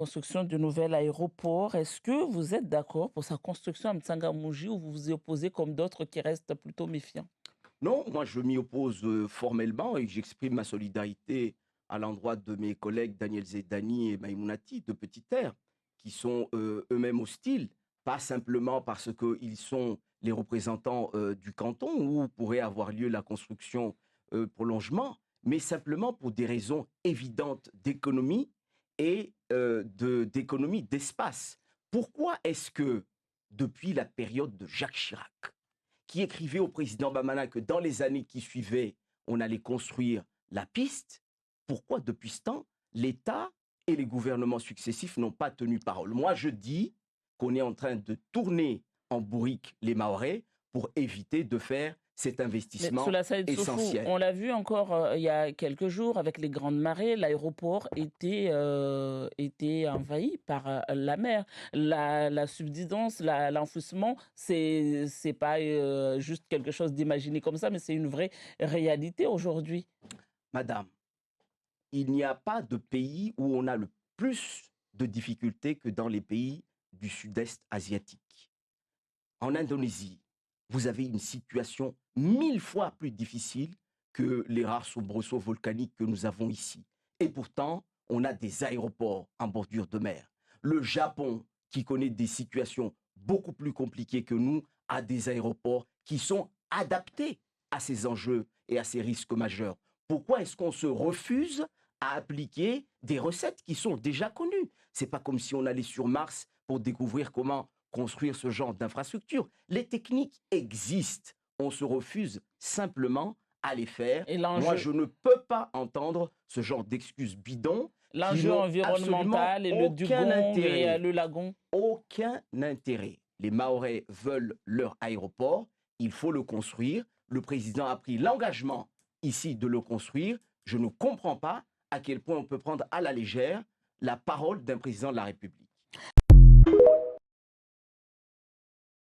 Construction du nouvel aéroport. Est-ce que vous êtes d'accord pour sa construction à M'Tsangamouji ou vous vous y opposez comme d'autres qui restent plutôt méfiants? Non, moi je m'y oppose formellement et j'exprime ma solidarité à l'endroit de mes collègues Daniel Zedani et Maïmounati de Petite Terre, qui sont eux-mêmes hostiles, pas simplement parce qu'ils sont les représentants du canton où pourrait avoir lieu la construction prolongement, mais simplement pour des raisons évidentes d'économie et d'économie d'espace. Pourquoi est-ce que depuis la période de Jacques Chirac, qui écrivait au président Bamana que dans les années qui suivaient, on allait construire la piste, pourquoi depuis ce temps, l'État et les gouvernements successifs n'ont pas tenu parole? Moi, je dis qu'on est en train de tourner en bourrique les Mahorais pour éviter de faire cet Mais investissement Soula Saïd Soufou, essentiel. on l'a vu encore il y a quelques jours avec les grandes marées, l'aéroport était envahi par la mer. La subsidence, l'enfouissement, c'est pas juste quelque chose d'imaginé comme ça, mais c'est une vraie réalité aujourd'hui. Madame, il n'y a pas de pays où on a le plus de difficultés que dans les pays du sud-est asiatique. En Indonésie, vous avez une situation 1000 fois plus difficile que les rares soubresauts volcaniques que nous avons ici. Et pourtant, on a des aéroports en bordure de mer. Le Japon, qui connaît des situations beaucoup plus compliquées que nous, a des aéroports qui sont adaptés à ces enjeux et à ces risques majeurs. Pourquoi est-ce qu'on se refuse à appliquer des recettes qui sont déjà connues? C'est pas comme si on allait sur Mars pour découvrir comment construire ce genre d'infrastructure. Les techniques existent. On se refuse simplement à les faire. Et Moi, l'enjeu, je ne peux pas entendre ce genre d'excuses bidons qui l'enjeu n'ont absolument environnemental et le aucun dugong et intérêt. le lagon. Aucun intérêt. Les Mahorais veulent leur aéroport, il faut le construire. Le président a pris l'engagement ici de le construire. Je ne comprends pas à quel point on peut prendre à la légère la parole d'un président de la République.